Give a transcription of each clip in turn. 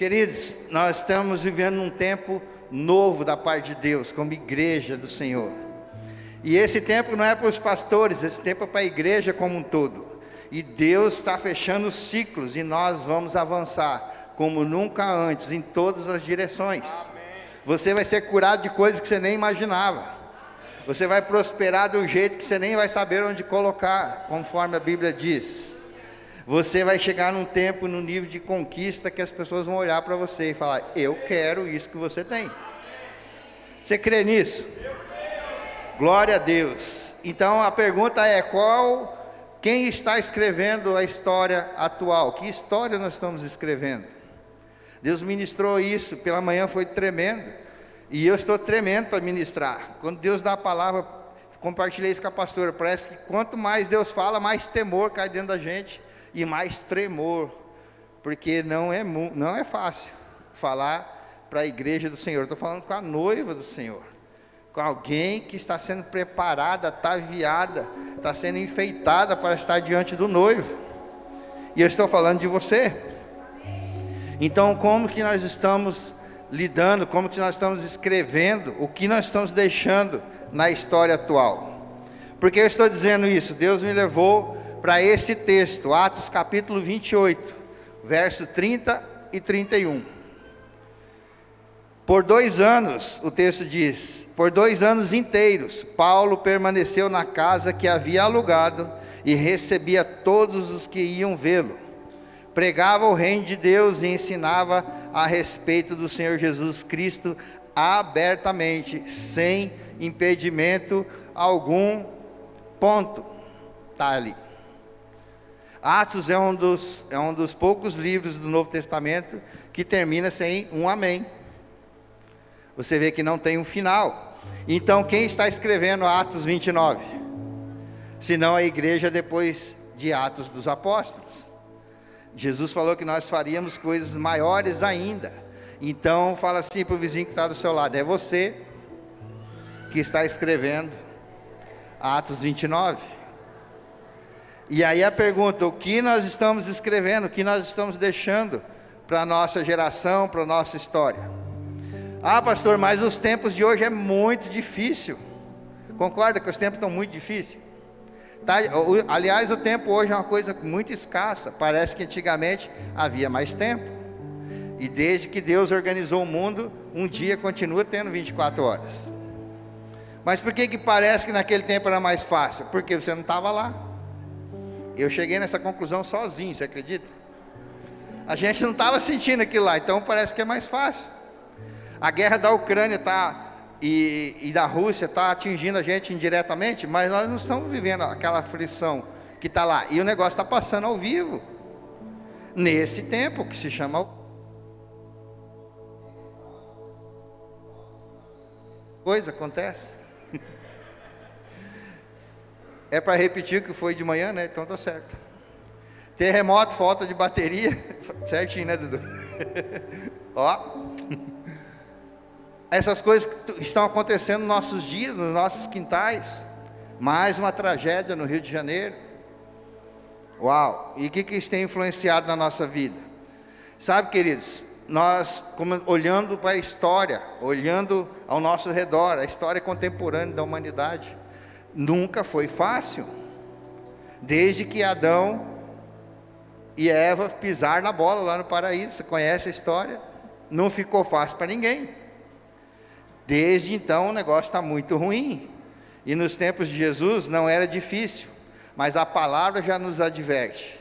Queridos, nós estamos vivendo um tempo novo da parte de Deus, como igreja do Senhor. E esse tempo não é para os pastores, esse tempo é para a igreja como um todo. E Deus está fechando os ciclos e nós vamos avançar como nunca antes, em todas as direções. Você vai ser curado de coisas que você nem imaginava. Você vai prosperar de um jeito que você nem vai saber onde colocar, conforme a Bíblia diz. Você vai chegar num tempo, num nível de conquista que as pessoas vão olhar para você e falar: eu quero isso que você tem. Você crê nisso? Glória a Deus. Então a pergunta é: quem está escrevendo a história atual? Que história nós estamos escrevendo? Deus ministrou isso, pela manhã foi tremendo, e eu estou tremendo para ministrar. Quando Deus dá a palavra, compartilhei isso com a pastora, parece que quanto mais Deus fala, mais temor cai dentro da gente, e mais tremor, porque não é fácil falar para a igreja do Senhor. Estou falando com a noiva do Senhor, com alguém que está sendo preparada, ataviada, está sendo enfeitada para estar diante do noivo, e eu estou falando de você. Então, como que nós estamos lidando, como que nós estamos escrevendo, o que nós estamos deixando na história atual? Porque eu estou dizendo isso? Deus me levou para esse texto, Atos capítulo 28, verso 30 e 31. Por 2 anos, o texto diz, por 2 anos inteiros, Paulo permaneceu na casa que havia alugado e recebia todos os que iam vê-lo. Pregava o reino de Deus e ensinava a respeito do Senhor Jesus Cristo abertamente, sem impedimento algum. Ponto. Está ali. Atos é um dos poucos livros do Novo Testamento que termina sem um amém. Você vê que não tem um final. Então quem está escrevendo Atos 29? Senão a igreja depois de Atos dos Apóstolos. Jesus falou que nós faríamos coisas maiores ainda. Então fala assim para o vizinho que está do seu lado: é você que está escrevendo Atos 29. E aí a pergunta: o que nós estamos escrevendo, o que nós estamos deixando para a nossa geração, para a nossa história? Ah, pastor, mas os tempos de hoje é muito difícil. Concorda que os tempos estão muito difíceis? Tá? Aliás, o tempo hoje é uma coisa muito escassa. Parece que antigamente havia mais tempo. E desde que Deus organizou o mundo, um dia continua tendo 24 horas. Mas por que parece que naquele tempo era mais fácil? Porque você não estava lá. Eu cheguei nessa conclusão sozinho, você acredita? A gente não estava sentindo aquilo lá, então parece que é mais fácil. A guerra da Ucrânia e da Rússia está atingindo a gente indiretamente, mas nós não estamos vivendo aquela aflição que está lá. E o negócio está passando ao vivo, nesse tempo que se chama... Coisa acontece. É para repetir o que foi de manhã, né? Então tá certo. Terremoto, falta de bateria. Certinho, né, Dudu? Ó. Essas coisas que estão acontecendo nos nossos dias, nos nossos quintais. Mais uma tragédia no Rio de Janeiro. Uau! E o que isso tem influenciado na nossa vida? Sabe, queridos, nós, olhando para a história, olhando ao nosso redor, a história contemporânea da humanidade, nunca foi fácil. Desde que Adão e Eva pisaram na bola lá no paraíso, você conhece a história? Não ficou fácil para ninguém. Desde então o negócio está muito ruim. E nos tempos de Jesus não era difícil, mas a palavra já nos adverte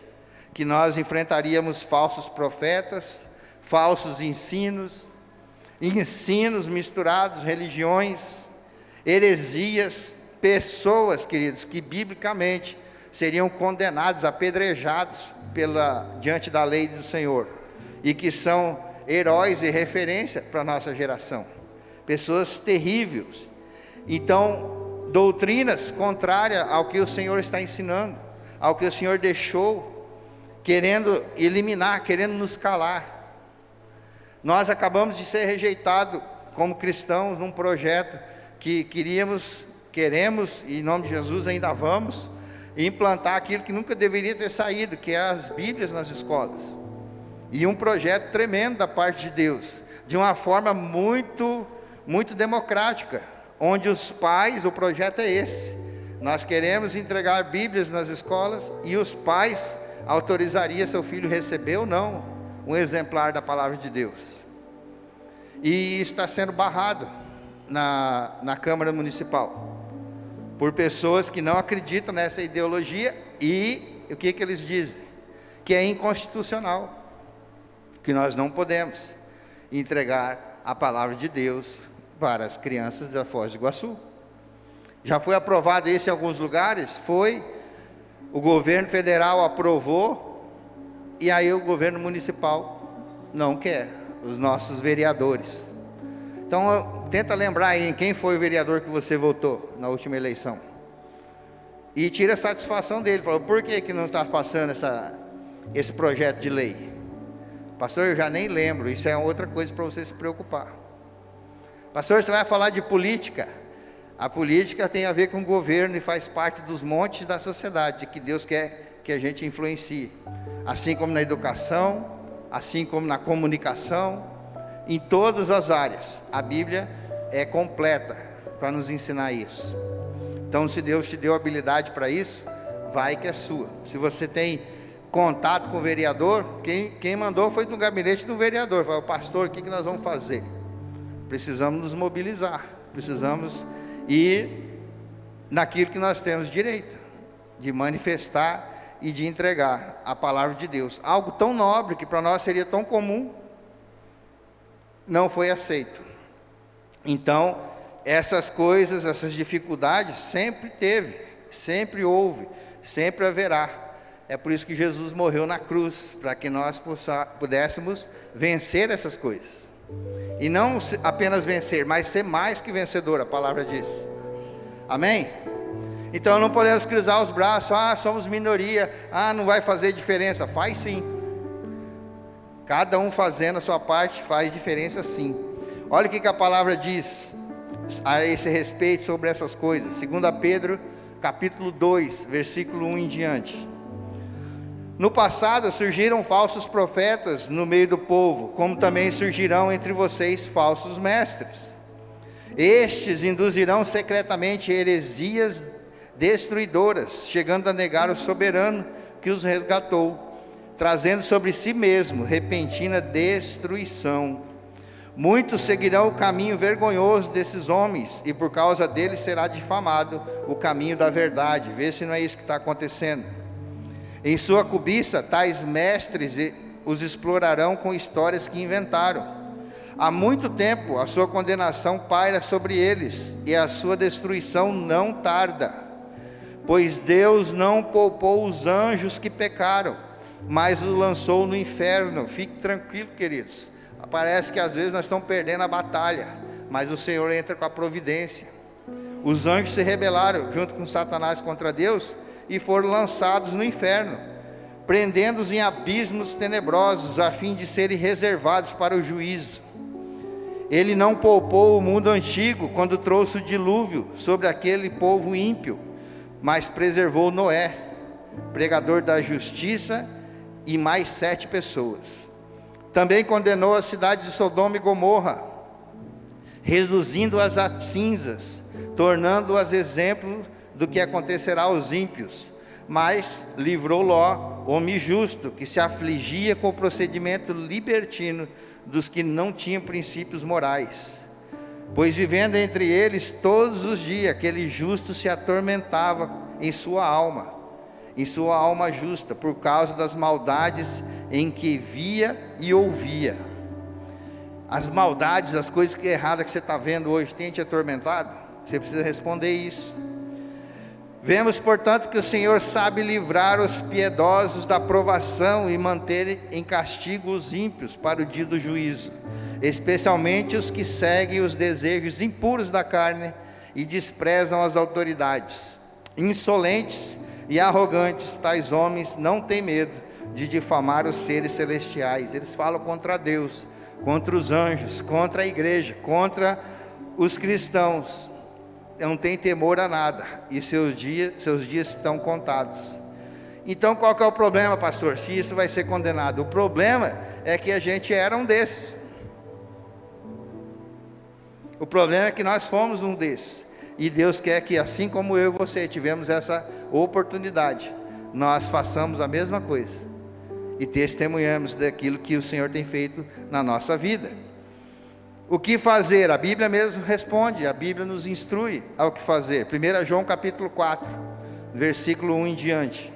que nós enfrentaríamos falsos profetas, falsos ensinos misturados, religiões, heresias, pessoas, queridos, que biblicamente seriam condenados, apedrejados diante da lei do Senhor, e que são heróis e referência para a nossa geração. Pessoas terríveis. Então, doutrinas contrárias ao que o Senhor está ensinando, ao que o Senhor deixou, querendo eliminar, querendo nos calar. Nós acabamos de ser rejeitados como cristãos num projeto que queremos, e em nome de Jesus ainda vamos, implantar aquilo que nunca deveria ter saído, que é as Bíblias nas escolas. e um projeto tremendo da parte de Deus, de uma forma muito, muito democrática, onde os pais, o projeto é esse, nós queremos entregar Bíblias nas escolas, e os pais autorizariam seu filho receber ou não um exemplar da palavra de Deus, e está sendo barrado na Câmara Municipal, por pessoas que não acreditam nessa ideologia, e o que eles dizem? Que é inconstitucional, que nós não podemos entregar a palavra de Deus para as crianças da Foz do Iguaçu. Já foi aprovado isso em alguns lugares, o governo federal aprovou, e aí o governo municipal não quer, os nossos vereadores. Então, tenta lembrar aí em quem foi o vereador que você votou na última eleição. E tira a satisfação dele. Falou, por que não está passando esse projeto de lei? Pastor, eu já nem lembro, isso é outra coisa para você se preocupar. Pastor, você vai falar de política? A política tem a ver com o governo e faz parte dos montes da sociedade, que Deus quer que a gente influencie. Assim como na educação, assim como na comunicação, em todas as áreas, a Bíblia é completa para nos ensinar isso. Então, se Deus te deu habilidade para isso, vai que é sua. Se você tem contato com o vereador, quem mandou foi no gabinete do vereador. Falou, pastor, o que nós vamos fazer? Precisamos nos mobilizar, precisamos ir naquilo que nós temos direito, de manifestar e de entregar a palavra de Deus. Algo tão nobre, que para nós seria tão comum, não foi aceito. Então, essas coisas, essas dificuldades, sempre teve, sempre houve, sempre haverá. É por isso que Jesus morreu na cruz, para que nós pudéssemos vencer essas coisas. E não apenas vencer, mas ser mais que vencedor, a palavra diz. Amém? Então não podemos cruzar os braços, somos minoria, não vai fazer diferença. Faz sim. Cada um fazendo a sua parte faz diferença sim. Olha o que a palavra diz a esse respeito sobre essas coisas. 2 Pedro, capítulo 2, versículo 1 em diante. No passado surgiram falsos profetas no meio do povo, como também surgirão entre vocês falsos mestres. Estes induzirão secretamente heresias destruidoras, chegando a negar o soberano que os resgatou, trazendo sobre si mesmo repentina destruição. Muitos seguirão o caminho vergonhoso desses homens, e por causa deles será difamado o caminho da verdade. Vê se não é isso que está acontecendo. Em sua cobiça, tais mestres os explorarão com histórias que inventaram. Há muito tempo a sua condenação paira sobre eles, e a sua destruição não tarda. Pois Deus não poupou os anjos que pecaram, mas os lançou no inferno. Fique tranquilo, queridos. Parece que às vezes nós estamos perdendo a batalha, mas o Senhor entra com a providência. Os anjos se rebelaram junto com Satanás contra Deus e foram lançados no inferno, prendendo-os em abismos tenebrosos, a fim de serem reservados para o juízo. Ele não poupou o mundo antigo quando trouxe o dilúvio sobre aquele povo ímpio, mas preservou Noé, pregador da justiça, e mais 7 pessoas. Também condenou a cidade de Sodoma e Gomorra, reduzindo-as a cinzas, tornando-as exemplo do que acontecerá aos ímpios. Mas livrou Ló, homem justo, que se afligia com o procedimento libertino dos que não tinham princípios morais. Pois vivendo entre eles todos os dias, aquele justo se atormentava em sua alma justa, por causa das maldades em que via e ouvia. As maldades, as coisas erradas que você está vendo hoje, tem te atormentado? Você precisa responder isso. Vemos, portanto, que o Senhor sabe livrar os piedosos da provação e manter em castigo os ímpios para o dia do juízo, especialmente os que seguem os desejos impuros da carne e desprezam as autoridades. Insolentes e arrogantes, tais homens não têm medo de difamar os seres celestiais. Eles falam contra Deus, contra os anjos, contra a igreja, contra os cristãos. Não tem temor a nada, e seus dias estão contados. Então qual que é o problema, pastor? Se isso vai ser condenado? O problema é que a gente era um desses. O problema é que nós fomos um desses. E Deus quer que, assim como eu e você tivemos essa oportunidade, nós façamos a mesma coisa e testemunhamos daquilo que o Senhor tem feito na nossa vida. O que fazer? A Bíblia mesmo responde, a Bíblia nos instrui ao que fazer. 1 João capítulo 4, versículo 1 em diante.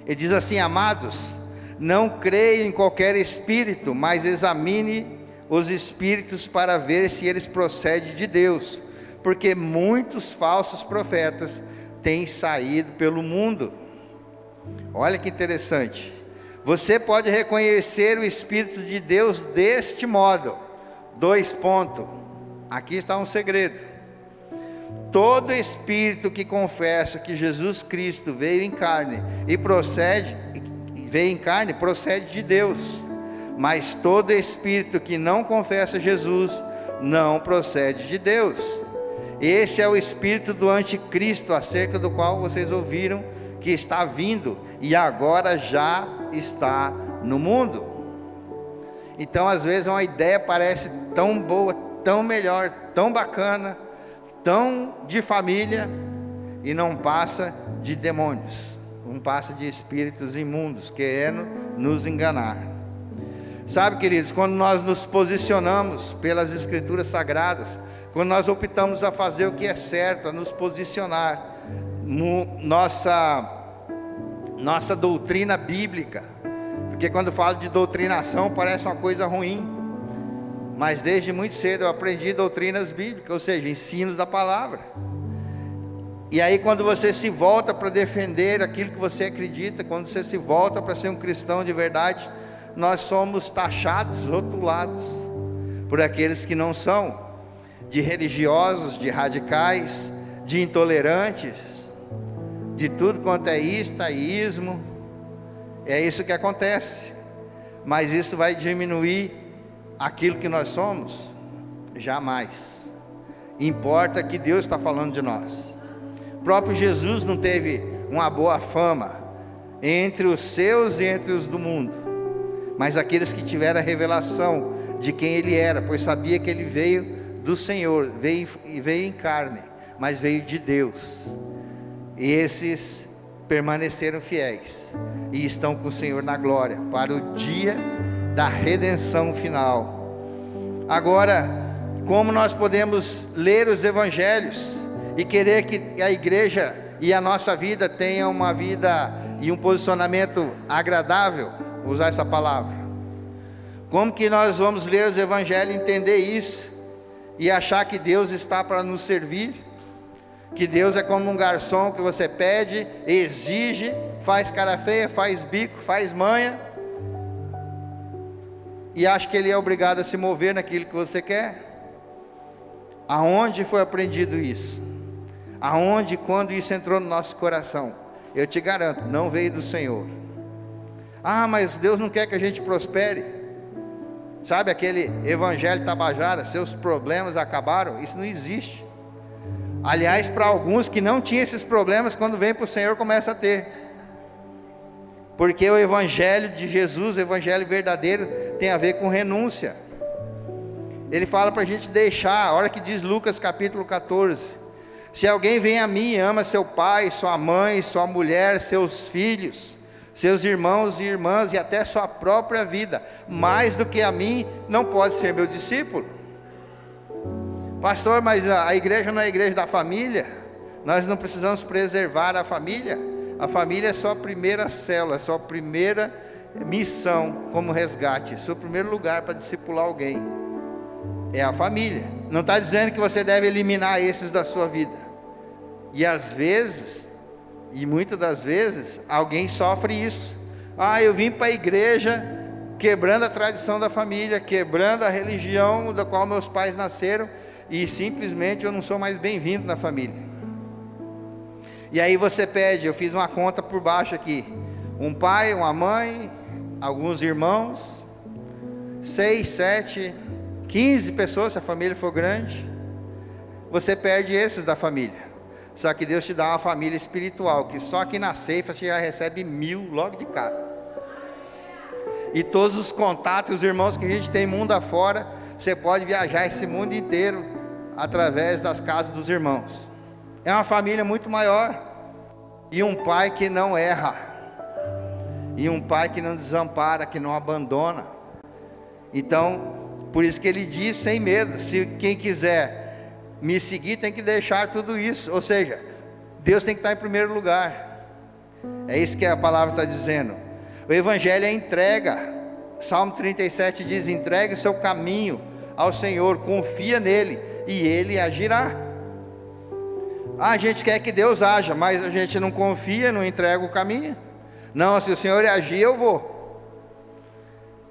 Ele diz assim: amados, não creia em qualquer espírito, mas examine os espíritos para ver se eles procedem de Deus, porque muitos falsos profetas têm saído pelo mundo. Olha que interessante. Você pode reconhecer o Espírito de Deus deste modo. 2 pontos. Aqui está um segredo. Todo espírito que confessa que Jesus Cristo veio em carne procede de Deus. Mas todo espírito que não confessa Jesus não procede de Deus. Esse é o espírito do anticristo, acerca do qual vocês ouviram que está vindo e agora já está no mundo. Então às vezes uma ideia parece tão boa, tão melhor, tão bacana, tão de família, e não passa de demônios, não passa de espíritos imundos querendo nos enganar. Sabe, queridos, quando nós nos posicionamos pelas escrituras sagradas, quando nós optamos a fazer o que é certo, a nos posicionar, nossa doutrina bíblica, porque quando falo de doutrinação parece uma coisa ruim, mas desde muito cedo eu aprendi doutrinas bíblicas, ou seja, ensinos da palavra. E aí quando você se volta para defender aquilo que você acredita, quando você se volta para ser um cristão de verdade, nós somos taxados, rotulados por aqueles que não são, de religiosos, de radicais, de intolerantes, de tudo quanto é ismo. É isso que acontece. Mas isso vai diminuir aquilo que nós somos? Jamais. Importa que Deus está falando de nós. O próprio Jesus não teve uma boa fama entre os seus e entre os do mundo, mas aqueles que tiveram a revelação de quem Ele era, pois sabia que Ele veio do Senhor, veio em carne, mas veio de Deus. E esses permaneceram fiéis e estão com o Senhor na glória para o dia da redenção final. Agora, como nós podemos ler os evangelhos e querer que a igreja e a nossa vida tenham uma vida e um posicionamento agradável? Vou usar essa palavra. Como que nós vamos ler os evangelhos e entender isso e achar que Deus está para nos servir? Que Deus é como um garçom que você pede, exige, faz cara feia, faz bico, faz manha, e acha que Ele é obrigado a se mover naquilo que você quer? Aonde foi aprendido isso? Aonde, quando isso entrou no nosso coração? Eu te garanto, não veio do Senhor. Ah, mas Deus não quer que a gente prospere. Sabe aquele evangelho tabajara, seus problemas acabaram? Isso não existe. Aliás, para alguns que não tinham esses problemas, quando vem para o Senhor começa a ter. Porque o evangelho de Jesus, o evangelho verdadeiro, tem a ver com renúncia. Ele fala para a gente deixar, a hora que diz Lucas capítulo 14: se alguém vem a mim e ama seu pai, sua mãe, sua mulher, seus filhos, seus irmãos e irmãs e até sua própria vida, mais do que a mim, não pode ser meu discípulo. Pastor, mas a igreja não é a igreja da família? Nós não precisamos preservar a família? A família é só a primeira célula, é só a primeira missão como resgate, seu primeiro lugar para discipular alguém é a família. Não está dizendo que você deve eliminar esses da sua vida. E às vezes, e muitas das vezes, alguém sofre isso. Ah, eu vim para a igreja quebrando a tradição da família, quebrando a religião da qual meus pais nasceram, e simplesmente eu não sou mais bem-vindo na família. E aí você pede, eu fiz uma conta por baixo aqui, um pai, uma mãe, alguns irmãos, 6, 7, 15 pessoas, se a família for grande, você perde esses da família. Só que Deus te dá uma família espiritual, que só aqui na ceifa você já recebe 1000 logo de cara. E todos os contatos, os irmãos que a gente tem mundo afora, você pode viajar esse mundo inteiro através das casas dos irmãos. É uma família muito maior. E um pai que não erra. E um pai que não desampara, que não abandona. Então, por isso que ele diz sem medo, se quem quiser me seguir tem que deixar tudo isso. Ou seja, Deus tem que estar em primeiro lugar. É isso que a palavra está dizendo. O evangelho é entrega. Salmo 37 diz: entregue o seu caminho ao Senhor, confia nele e ele agirá. A gente quer que Deus haja, mas a gente não confia, não entrega o caminho. Não, se o Senhor agir, eu vou.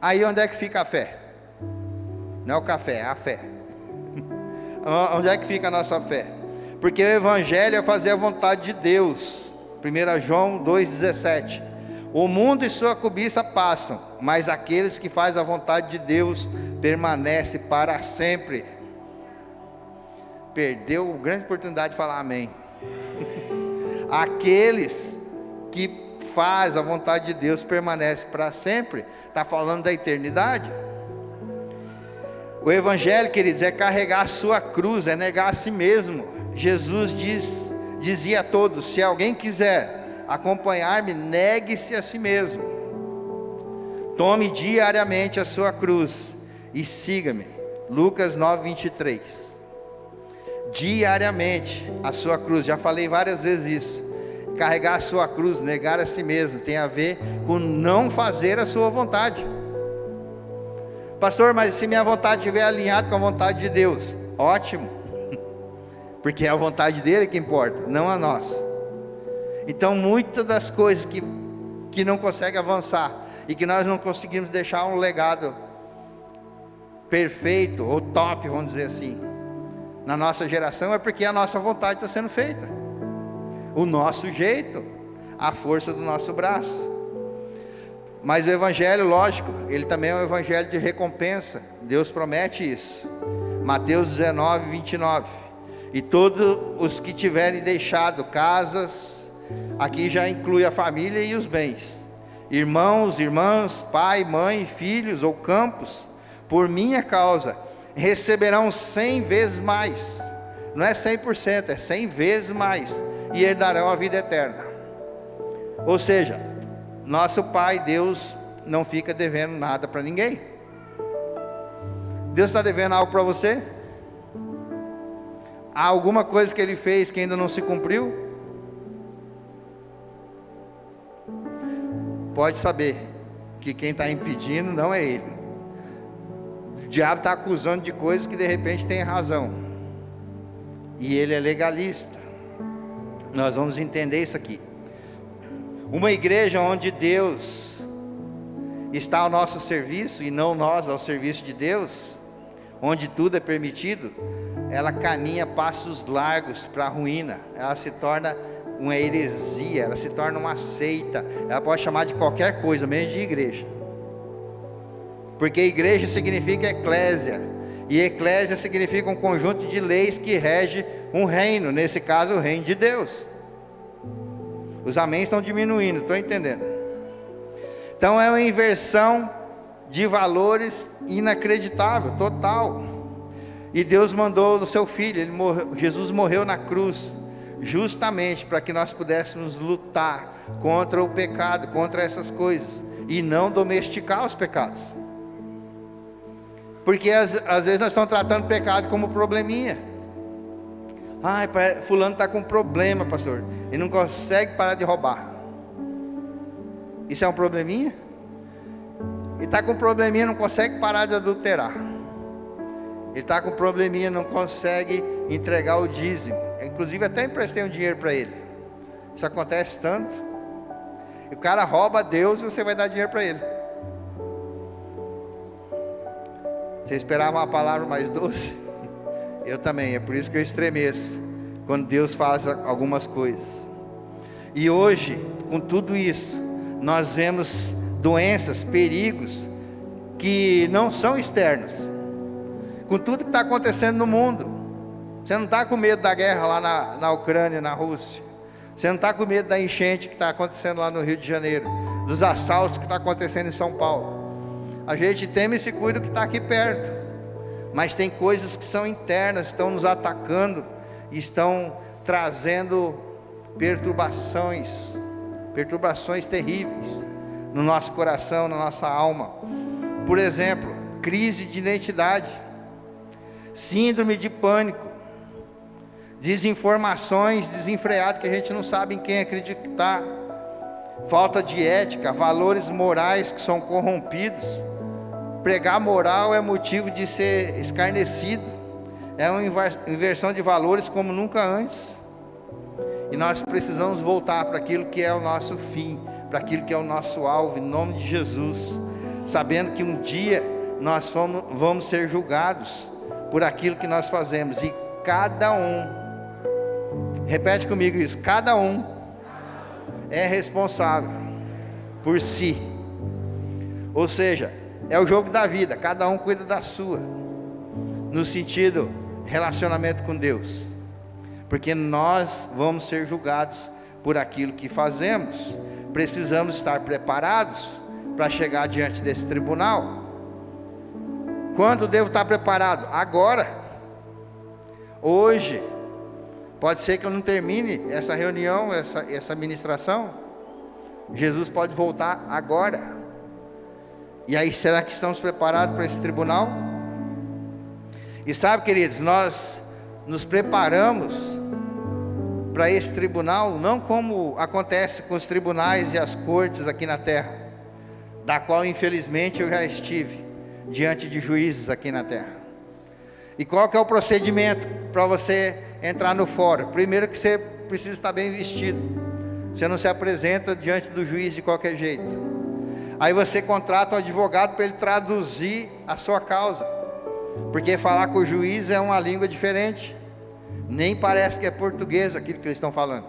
Aí onde é que fica a fé? Não é o café, é a fé. Onde é que fica a nossa fé? Porque o evangelho é fazer a vontade de Deus. 1 João 2,17. O mundo e sua cobiça passam, mas aqueles que fazem a vontade de Deus permanecem para sempre. Perdeu a grande oportunidade de falar amém. Aqueles que fazem a vontade de Deus permanecem para sempre. Está falando da eternidade. O evangelho, queridos, é carregar a sua cruz, é negar a si mesmo. Jesus dizia a todos: se alguém quiser acompanhar-me, negue-se a si mesmo. Tome diariamente a sua cruz e siga-me. Lucas 9:23. Diariamente a sua cruz, já falei várias vezes isso. Carregar a sua cruz, negar a si mesmo, tem a ver com não fazer a sua vontade. Pastor, mas se minha vontade estiver alinhada com a vontade de Deus, ótimo, porque é a vontade dele que importa, não a nossa. Então muitas das coisas que não conseguem avançar e que nós não conseguimos deixar um legado perfeito ou top, vamos dizer assim, na nossa geração, é porque a nossa vontade está sendo feita, o nosso jeito, a força do nosso braço. Mas o evangelho, lógico, ele também é um evangelho de recompensa. Deus promete isso. Mateus 19:29. E todos os que tiverem deixado casas, aqui já inclui a família e os bens, irmãos, irmãs, pai, mãe, filhos ou campos, por minha causa, receberão 100 vezes mais. Não é 100%, é 100 vezes mais, e herdarão a vida eterna. Ou seja, nosso Pai Deus não fica devendo nada para ninguém. Deus está devendo algo para você? Há alguma coisa que Ele fez que ainda não se cumpriu? Pode saber que quem está impedindo não é Ele. O diabo está acusando de coisas que de repente tem razão, e ele é legalista. Nós vamos entender isso aqui. Uma igreja onde Deus está ao nosso serviço e não nós ao serviço de Deus, onde tudo é permitido, ela caminha passos largos para a ruína. Ela se torna uma heresia, ela se torna uma seita. Ela pode chamar de qualquer coisa, menos de igreja, porque igreja significa eclésia, e eclésia significa um conjunto de leis que rege um reino, nesse caso o reino de Deus. Os amém estão diminuindo, estou entendendo. Então é uma inversão de valores inacreditável, total. E Deus mandou o seu Filho, Jesus morreu na cruz, justamente para que nós pudéssemos lutar contra o pecado, contra essas coisas, e não domesticar os pecados. Porque às vezes nós estamos tratando o pecado como probleminha. Ai, fulano está com problema, pastor, ele não consegue parar de roubar. Isso é um probleminha? Ele está com probleminha, não consegue parar de adulterar. Ele está com probleminha, não consegue entregar o dízimo. Inclusive até emprestei um dinheiro para ele. Isso acontece tanto. O cara rouba a Deus e você vai dar dinheiro para ele. Você esperava uma palavra mais doce? Eu também, é por isso que eu estremeço quando Deus faz algumas coisas. E hoje, com tudo isso, nós vemos doenças, perigos que não são externos. Com tudo que está acontecendo no mundo, Você não está com medo da guerra lá na Ucrânia, na Rússia. Você não está com medo da enchente que está acontecendo lá no Rio de Janeiro, dos assaltos que está acontecendo em São Paulo. A gente teme e se cuida do que está aqui perto, mas tem coisas que são internas, estão nos atacando, estão trazendo perturbações terríveis no nosso coração, na nossa alma. Por exemplo, crise de identidade, síndrome de pânico, desinformações desenfreadas que a gente não sabe em quem acreditar, falta de ética, valores morais que são corrompidos. Pregar moral é motivo de ser escarnecido, é uma inversão de valores como nunca antes. E nós precisamos voltar para aquilo que é o nosso fim, para aquilo que é o nosso alvo, em nome de Jesus, sabendo que um dia nós vamos ser julgados por aquilo que nós fazemos. E cada um, repete comigo isso, cada um é responsável por si. Ou seja, é o jogo da vida, cada um cuida da sua, no sentido relacionamento com Deus, porque nós vamos ser julgados por aquilo que fazemos. Precisamos estar preparados para chegar diante desse tribunal. Quando devo estar preparado? Agora, hoje. Pode ser que eu não termine essa reunião, essa ministração. Jesus pode voltar agora. E aí, será que estamos preparados para esse tribunal? E sabe, queridos, nós nos preparamos para esse tribunal, não como acontece com os tribunais e as cortes aqui na terra, da qual infelizmente eu já estive diante de juízes aqui na terra. E qual que é o procedimento para você entrar no fórum? Primeiro que você precisa estar bem vestido. Você não se apresenta diante do juiz de qualquer jeito. Aí você contrata um advogado para ele traduzir a sua causa, porque falar com o juiz é uma língua diferente. Nem parece que é português aquilo que eles estão falando.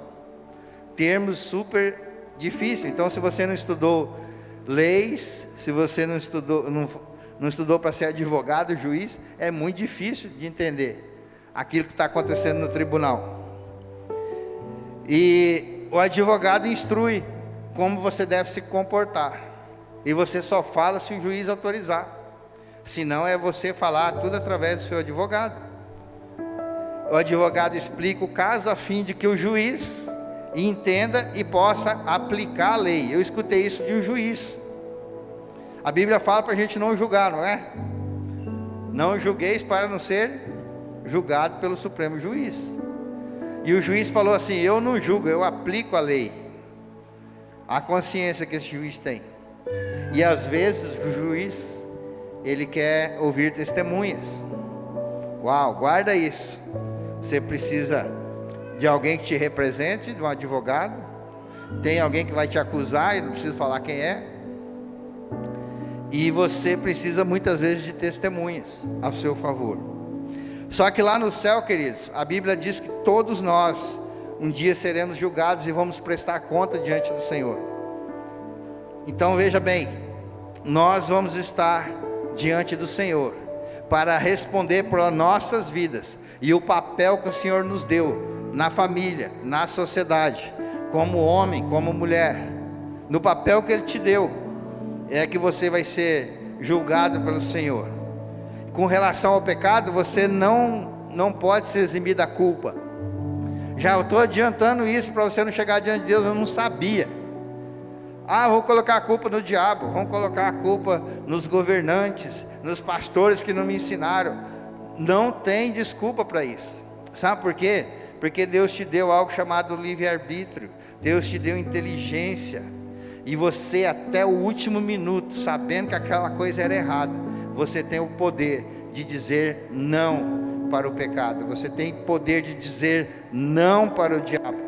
Termos super difíceis. Então, se você não estudou leis, se você não estudou para ser advogado, juiz, é muito difícil de entender aquilo que está acontecendo no tribunal. E o advogado instrui como você deve se comportar, e você só fala se o juiz autorizar, senão é você falar tudo através do seu advogado. O advogado explica o caso a fim de que o juiz entenda e possa aplicar a lei. Eu escutei isso de um juiz. A Bíblia fala para a gente não julgar, não é? Não julgueis para não ser julgado pelo Supremo Juiz. E o juiz falou assim: eu não julgo, eu aplico a lei. A consciência que esse juiz tem. E às vezes o juiz, ele quer ouvir testemunhas. Uau, guarda isso. Você precisa de alguém que te represente, de um advogado. Tem alguém que vai te acusar, e não precisa falar quem é. E você precisa muitas vezes de testemunhas a seu favor. Só que lá no céu, queridos, a Bíblia diz que todos nós um dia seremos julgados e vamos prestar conta diante do Senhor. Então veja bem, nós vamos estar diante do Senhor para responder por nossas vidas e o papel que o Senhor nos deu na família, na sociedade, como homem, como mulher, no papel que Ele te deu, é que você vai ser julgado pelo Senhor. Com relação ao pecado, você não pode se eximir da culpa. Já eu estou adiantando isso para você não chegar diante de Deus: eu não sabia. Vou colocar a culpa no diabo, vamos colocar a culpa nos governantes, nos pastores que não me ensinaram. Não tem desculpa para isso. Sabe por quê? Porque Deus te deu algo chamado livre-arbítrio. Deus te deu inteligência. E você, até o último minuto, sabendo que aquela coisa era errada, você tem o poder de dizer não para o pecado. Você tem poder de dizer não para o diabo.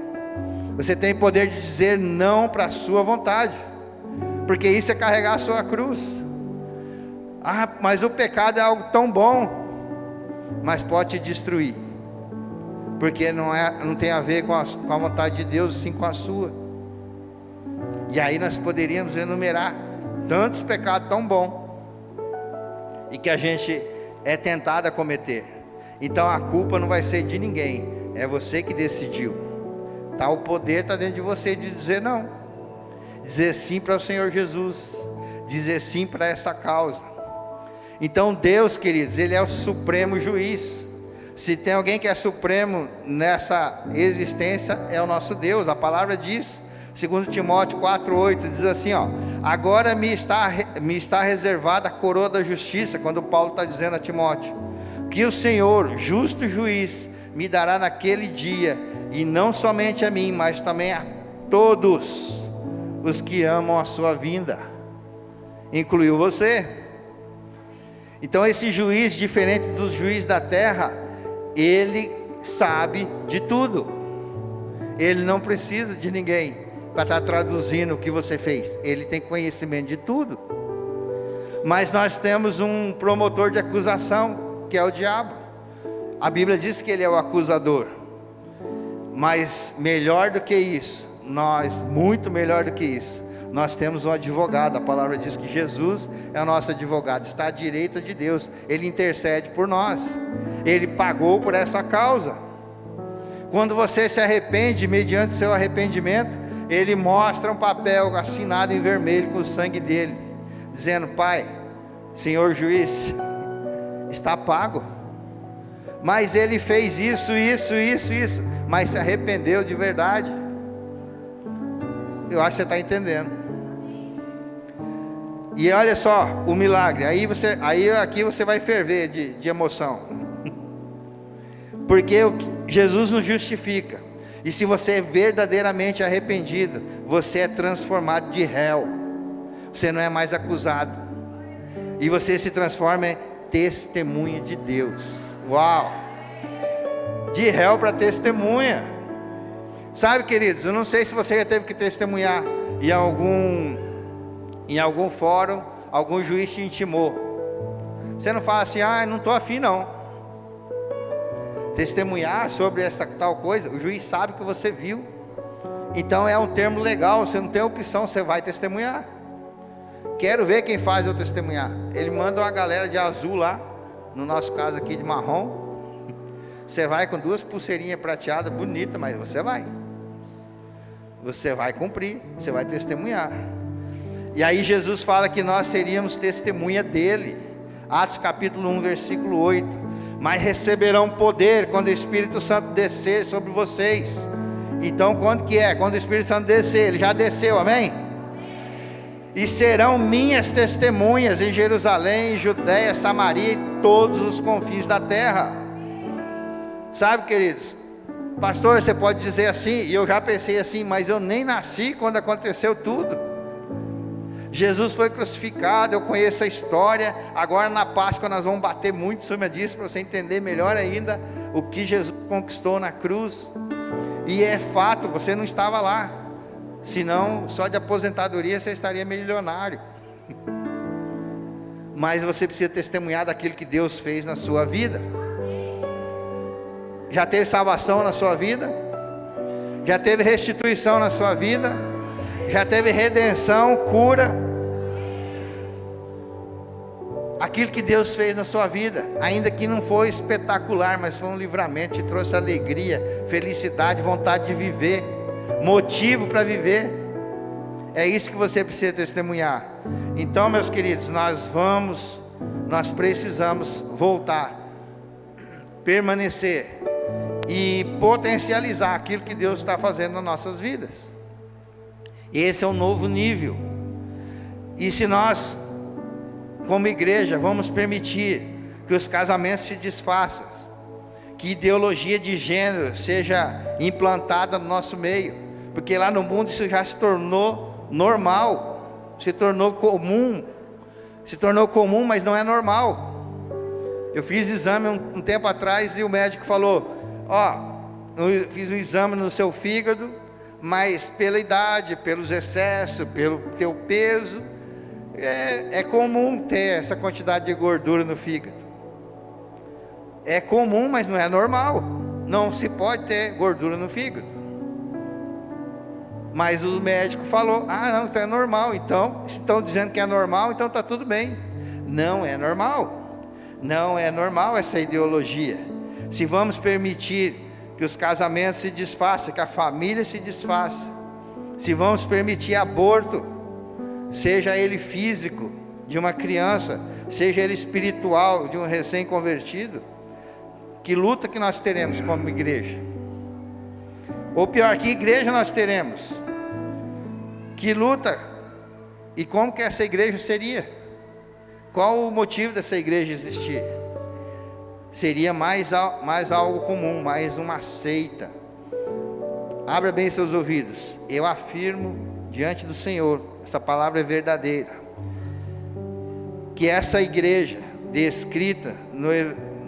Você tem poder de dizer não para a sua vontade, porque isso é carregar a sua cruz. Mas o pecado é algo tão bom, mas pode te destruir, porque não tem a ver com a vontade de Deus, sim com a sua. E aí nós poderíamos enumerar tantos pecados tão bons, e que a gente é tentado a cometer. Então a culpa não vai ser de ninguém, é você que decidiu. Tá, o poder está dentro de você de dizer não, dizer sim para o Senhor Jesus, dizer sim para essa causa. Então Deus, queridos, Ele é o supremo juiz. Se tem alguém que é supremo nessa existência, é o nosso Deus. A palavra diz, 2 Timóteo 4,8, diz assim, ó: agora me está reservada a coroa da justiça, quando Paulo está dizendo a Timóteo, que o Senhor, justo juiz, me dará naquele dia, e não somente a mim, mas também a todos os que amam a sua vinda. Incluiu você. Então esse juiz, diferente dos juízes da terra, ele sabe de tudo. Ele não precisa de ninguém para estar traduzindo o que você fez. Ele tem conhecimento de tudo. Mas nós temos um promotor de acusação, que é o diabo. A Bíblia diz que ele é o acusador. Mas melhor do que isso, muito melhor do que isso, nós temos um advogado. A palavra diz que Jesus é o nosso advogado, está à direita de Deus. Ele intercede por nós. Ele pagou por essa causa. Quando você se arrepende, mediante seu arrependimento, Ele mostra um papel assinado em vermelho com o sangue dele, dizendo: Pai, Senhor juiz, está pago. Mas ele fez isso, mas se arrependeu de verdade. Eu acho que você está entendendo. E olha só o milagre. Aqui você vai ferver de emoção. Porque Jesus nos justifica. E se você é verdadeiramente arrependido, você é transformado de réu. Você não é mais acusado. E você se transforma em testemunha de Deus. Uau! De réu para testemunha. Sabe, queridos, eu não sei se você já teve que testemunhar em algum fórum, algum juiz te intimou. Você não fala assim: não estou afim não. Testemunhar sobre essa tal coisa, o juiz sabe que você viu. Então é um termo legal, você não tem opção, você vai testemunhar. Quero ver quem faz eu testemunhar. Ele manda uma galera de azul lá, no nosso caso aqui de marrom. Você vai com 2 pulseirinhas prateadas, bonitas, mas você vai. Você vai cumprir, você vai testemunhar. E aí Jesus fala que nós seríamos testemunha dele. Atos capítulo 1, versículo 8. Mas receberão poder quando o Espírito Santo descer sobre vocês. Então quando que é? Quando o Espírito Santo descer, ele já desceu, amém? E serão minhas testemunhas em Jerusalém, Judéia, Samaria e todos os confins da terra. Sabe, queridos, pastor, você pode dizer assim, e eu já pensei assim, mas eu nem nasci quando aconteceu tudo. Jesus foi crucificado, eu conheço a história. Agora na Páscoa nós vamos bater muito em cima disso, para você entender melhor ainda o que Jesus conquistou na cruz. E é fato, você não estava lá, senão só de aposentadoria você estaria milionário. Mas você precisa testemunhar daquilo que Deus fez na sua vida. Já teve salvação na sua vida? Já teve restituição na sua vida? Já teve redenção, cura? Aquilo que Deus fez na sua vida, ainda que não foi espetacular, mas foi um livramento, te trouxe alegria, felicidade, vontade de viver, motivo para viver. É isso que você precisa testemunhar. Então, meus queridos, nós precisamos voltar, permanecer e potencializar aquilo que Deus está fazendo nas nossas vidas. Esse é um novo nível. E se nós, como igreja, vamos permitir que os casamentos se desfaçam, que ideologia de gênero seja implantada no nosso meio, porque lá no mundo isso já se tornou normal, se tornou comum, mas não é normal. Eu fiz exame um tempo atrás e o médico falou: eu fiz um exame no seu fígado, mas pela idade, pelos excessos, pelo teu peso, é comum ter essa quantidade de gordura no fígado. É comum, mas não é normal. Não se pode ter gordura no fígado. Mas o médico falou: não, então é normal. Então, se estão dizendo que é normal, então está tudo bem. Não é normal. Não é normal essa ideologia. se vamos permitir que os casamentos se desfaçam, que a família se desfaça, se vamos permitir aborto, seja ele físico de uma criança, seja ele espiritual de um recém-convertido, que luta que nós teremos como igreja? Ou pior, que igreja nós teremos? Que luta? E como que essa igreja seria? Qual o motivo dessa igreja existir? Seria mais algo comum, mais uma seita. Abra bem seus ouvidos. Eu afirmo diante do Senhor, essa palavra é verdadeira, que essa igreja descrita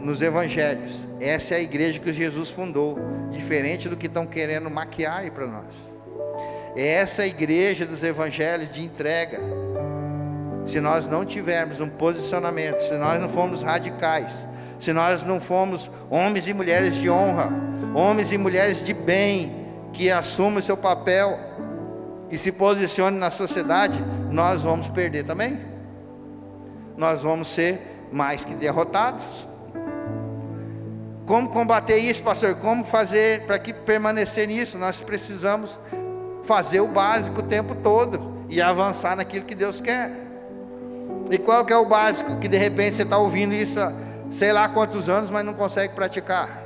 nos evangelhos, essa é a igreja que Jesus fundou, diferente do que estão querendo maquiar aí para nós. É essa igreja dos evangelhos de entrega. Se nós não tivermos um posicionamento, se nós não formos radicais, se nós não formos homens e mulheres de honra, homens e mulheres de bem, que assumam o seu papel e se posicionem na sociedade, nós vamos perder também. Nós vamos ser mais que derrotados. Como combater isso, pastor? Como fazer para que permanecer nisso? Nós precisamos fazer o básico o tempo todo e avançar naquilo que Deus quer. E qual que é o básico? Que de repente você está ouvindo isso há sei lá quantos anos, mas não consegue praticar.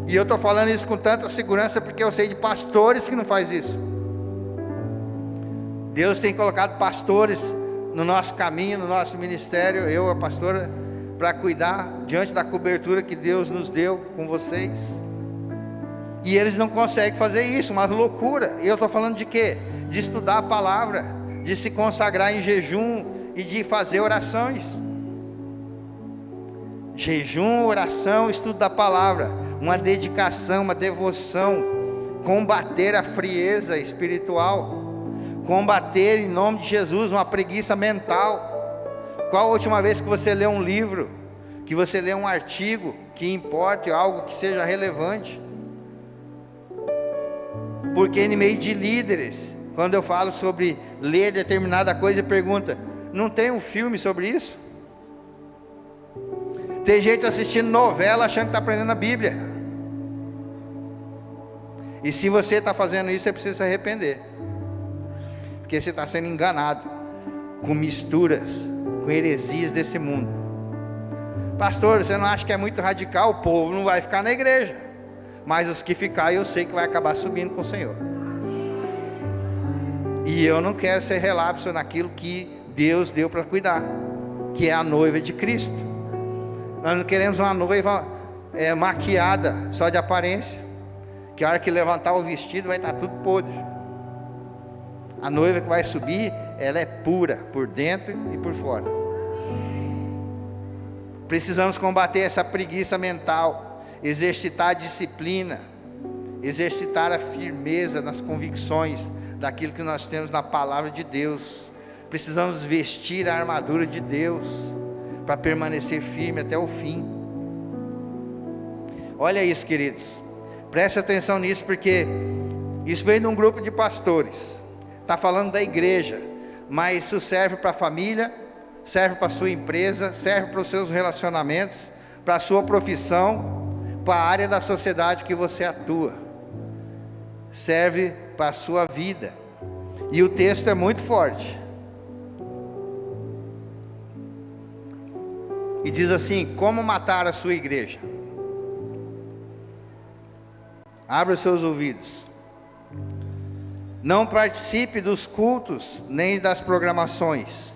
E eu estou falando isso com tanta segurança porque eu sei de pastores que não fazem isso. Deus tem colocado pastores no nosso caminho, no nosso ministério, eu, a pastora, para cuidar diante da cobertura que Deus nos deu com vocês. E eles não conseguem fazer isso, uma loucura. E eu estou falando de quê? De estudar a palavra, de se consagrar em jejum e de fazer orações. Jejum, oração, estudo da palavra, uma dedicação, uma devoção, combater a frieza espiritual, combater em nome de Jesus uma preguiça mental. Qual a última vez que você leu um livro, que você leu um artigo que importe, algo que seja relevante? Porque em meio de líderes, quando eu falo sobre ler determinada coisa, pergunta: não tem um filme sobre isso? Tem gente assistindo novela achando que está aprendendo a Bíblia. E se você está fazendo isso, você precisa se arrepender, porque você está sendo enganado com misturas, com heresias desse mundo. Pastor, você não acha que é muito radical? O povo não vai ficar na igreja, mas os que ficarem eu sei que vai acabar subindo com o Senhor. E eu não quero ser relapso naquilo que Deus deu para cuidar, que é a noiva de Cristo. Nós não queremos uma noiva maquiada, só de aparência, que a hora que levantar o vestido vai estar tudo podre. A noiva que vai subir, ela é pura, por dentro e por fora. Precisamos combater essa preguiça mental, exercitar a disciplina, exercitar a firmeza nas convicções daquilo que nós temos na palavra de Deus. Precisamos vestir a armadura de Deus para permanecer firme até o fim. Olha isso, queridos, preste atenção nisso, porque isso veio de um grupo de pastores, está falando da igreja, mas isso serve para a família, serve para a sua empresa, serve para os seus relacionamentos, para a sua profissão, para a área da sociedade que você atua, serve para a sua vida. E o texto é muito forte, e diz assim: como matar a sua igreja? Abra os seus ouvidos. Não participe dos cultos, nem das programações.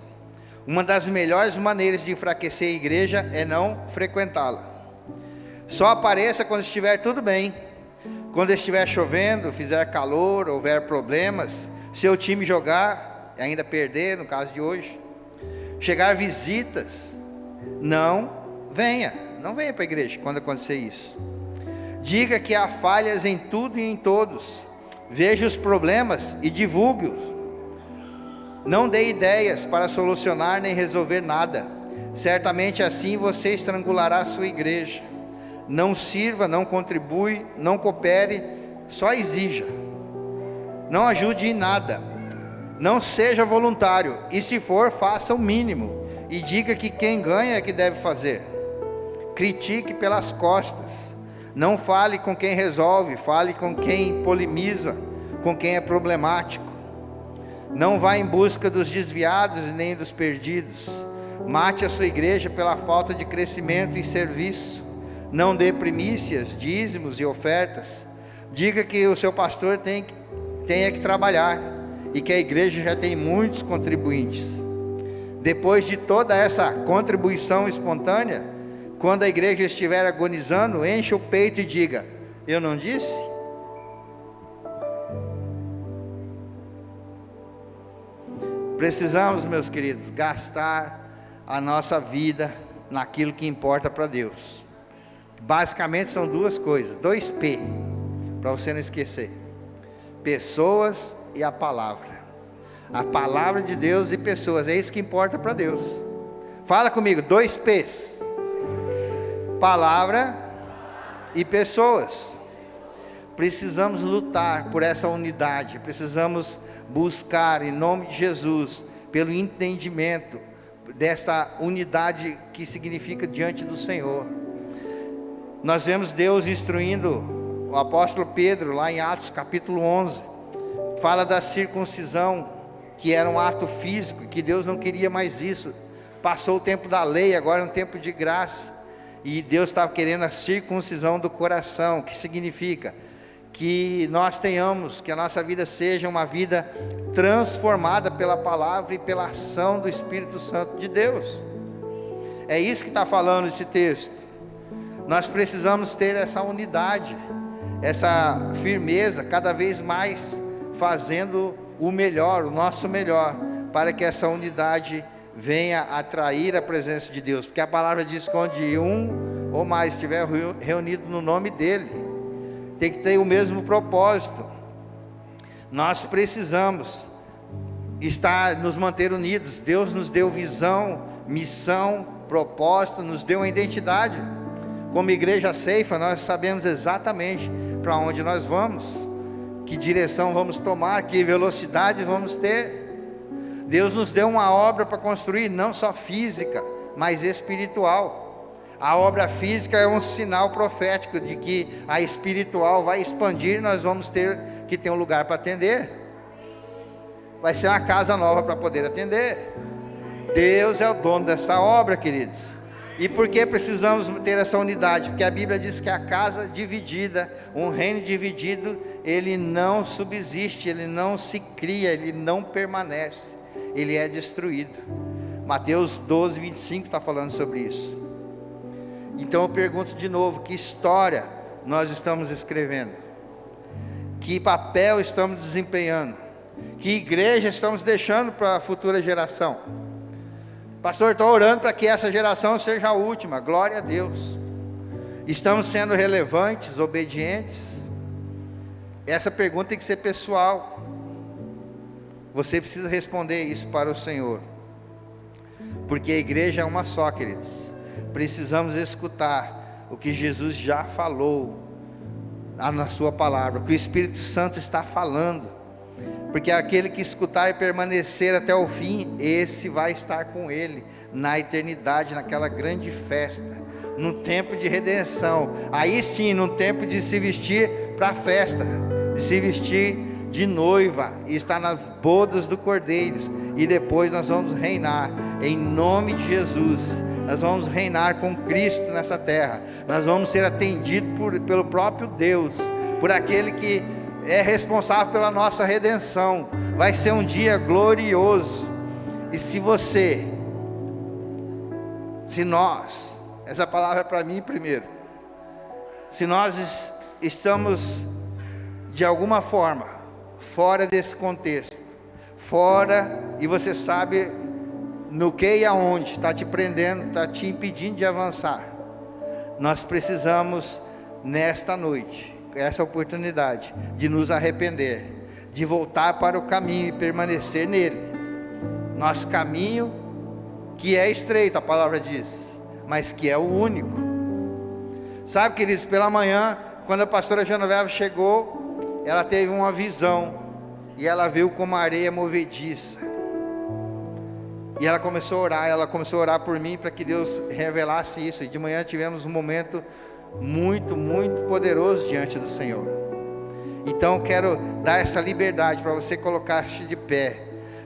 Uma das melhores maneiras de enfraquecer a igreja é não frequentá-la. Só apareça quando estiver tudo bem. Quando estiver chovendo, fizer calor, houver problemas, seu time jogar, ainda perder, no caso de hoje, chegar visitas, não venha para a igreja quando acontecer isso. Diga que há falhas em tudo e em todos. Veja os problemas e divulgue-os. Não dê ideias para solucionar nem resolver nada. Certamente assim você estrangulará a sua igreja. Não sirva, não contribui, não coopere, só exija. Não ajude em nada. Não seja voluntário, e se for, faça o mínimo. E diga que quem ganha é que deve fazer. critique pelas costas. Não fale com quem resolve, fale com quem polemiza, com quem é problemático. Não vá em busca dos desviados e nem dos perdidos. Mate a sua igreja pela falta de crescimento e serviço. Não dê primícias, dízimos e ofertas. Diga que o seu pastor tenha que trabalhar e que a igreja já tem muitos contribuintes. Depois de toda essa contribuição espontânea, quando a igreja estiver agonizando, encha o peito e diga: eu não disse? Precisamos, meus queridos, gastar a nossa vida naquilo que importa para Deus. Basicamente são duas coisas, 2 P, para você não esquecer: pessoas e a palavra. A palavra de Deus e pessoas, é isso que importa para Deus. Fala comigo, 2 P's: palavra e pessoas. Precisamos lutar por essa unidade, precisamos buscar em nome de Jesus, pelo entendimento dessa unidade que significa diante do Senhor. Nós vemos Deus instruindo o apóstolo Pedro, lá em Atos capítulo 11, fala da circuncisão, que era um ato físico, que Deus não queria mais isso. Passou o tempo da lei, agora é um tempo de graça, e Deus estava querendo a circuncisão do coração, que significa que nós tenhamos, que a nossa vida seja uma vida transformada pela palavra e pela ação do Espírito Santo de Deus. É isso que está falando esse texto. Nós precisamos ter essa unidade, essa firmeza, cada vez mais fazendo o melhor, o nosso melhor, para que essa unidade venha atrair a presença de Deus, porque a palavra diz que onde um ou mais estiver reunido no nome dele, tem que ter o mesmo propósito. Nós precisamos nos manter unidos. Deus nos deu visão, missão, propósito, nos deu uma identidade. Como igreja Ceifa, nós sabemos exatamente para onde nós vamos, que direção vamos tomar, que velocidade vamos ter. Deus nos deu uma obra para construir, não só física, mas espiritual. A obra física é um sinal profético de que a espiritual vai expandir e nós vamos ter que ter um lugar para atender. Vai ser uma casa nova para poder atender. Deus é o dono dessa obra, queridos. E por que precisamos ter essa unidade? Porque a Bíblia diz que a casa dividida, um reino dividido, ele não subsiste, ele não se cria, ele não permanece, ele é destruído. Mateus 12, 25 está falando sobre isso. Então eu pergunto de novo, que história nós estamos escrevendo? Que papel estamos desempenhando? Que igreja estamos deixando para a futura geração? Pastor, estou orando para que essa geração seja a última, glória a Deus. Estamos sendo relevantes, obedientes? Essa pergunta tem que ser pessoal. Você precisa responder isso para o Senhor, porque a igreja é uma só, queridos. Precisamos escutar o que Jesus já falou na sua palavra, o que o Espírito Santo está falando, porque aquele que escutar e permanecer até o fim, esse vai estar com ele na eternidade, naquela grande festa, no tempo de redenção. Aí sim, no tempo de se vestir para a festa, de se vestir de noiva e estar nas bodas do Cordeiro, e depois nós vamos reinar em nome de Jesus. Nós vamos reinar com Cristo nessa terra. Nós vamos ser atendidos pelo próprio Deus, por aquele que é responsável pela nossa redenção. Vai ser um dia glorioso. E se nós, essa palavra é para mim primeiro, se nós estamos de alguma forma fora desse contexto, e você sabe no que e aonde está te prendendo, está te impedindo de avançar, nós precisamos nesta noite, essa oportunidade de nos arrepender, de voltar para o caminho e permanecer nele. Nosso caminho, que é estreito, a palavra diz, mas que é o único. Sabe, queridos, pela manhã, quando a pastora Genoveva chegou, ela teve uma visão, e ela viu como a areia movediça. E ela começou a orar por mim, para que Deus revelasse isso. E de manhã tivemos um momento muito, muito poderoso diante do Senhor. Então eu quero dar essa liberdade para você colocar-se de pé,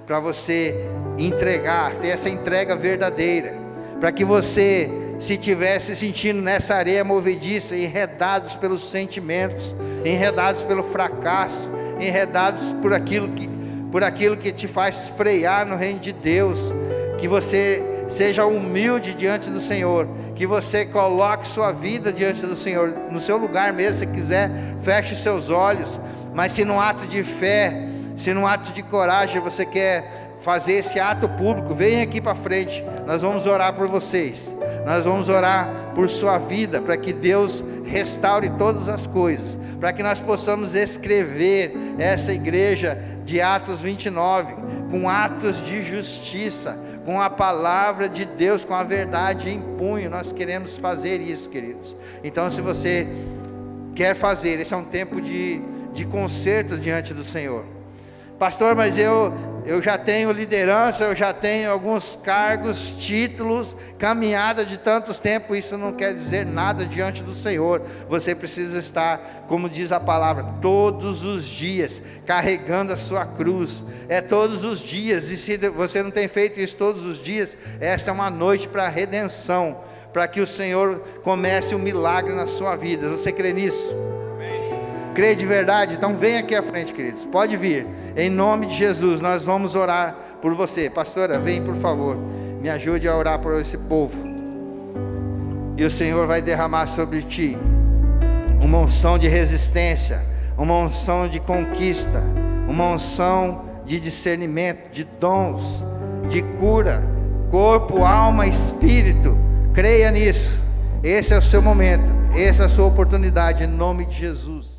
para você entregar, ter essa entrega verdadeira, para que você, se estivesse sentindo nessa areia movediça, enredados pelos sentimentos, enredados pelo fracasso, enredados por aquilo que te faz frear no reino de Deus, que você seja humilde diante do Senhor, que você coloque sua vida diante do Senhor, no seu lugar mesmo. Se quiser, feche os seus olhos, mas se num ato de fé, se num ato de coragem você quer fazer esse ato público, venha aqui para frente, nós vamos orar por vocês, nós vamos orar por sua vida, para que Deus restaure todas as coisas, para que nós possamos escrever essa igreja de Atos 29, com atos de justiça, com a palavra de Deus, com a verdade em punho. Nós queremos fazer isso, queridos. Então, se você quer fazer, esse é um tempo de conserto diante do Senhor. Pastor, mas eu já tenho liderança, eu já tenho alguns cargos, títulos, caminhada de tantos tempos. Isso não quer dizer nada diante do Senhor. Você precisa estar, como diz a palavra, todos os dias, carregando a sua cruz. É todos os dias. E se você não tem feito isso todos os dias, essa é uma noite para redenção, para que o Senhor comece um milagre na sua vida. Você crê nisso? Crê de verdade? Então vem aqui à frente, queridos, pode vir, em nome de Jesus. Nós vamos orar por você. Pastora, vem por favor, me ajude a orar por esse povo, e o Senhor vai derramar sobre ti uma unção de resistência, uma unção de conquista, uma unção de discernimento, de dons, de cura, corpo, alma, espírito. Creia nisso. Esse é o seu momento, essa é a sua oportunidade, em nome de Jesus.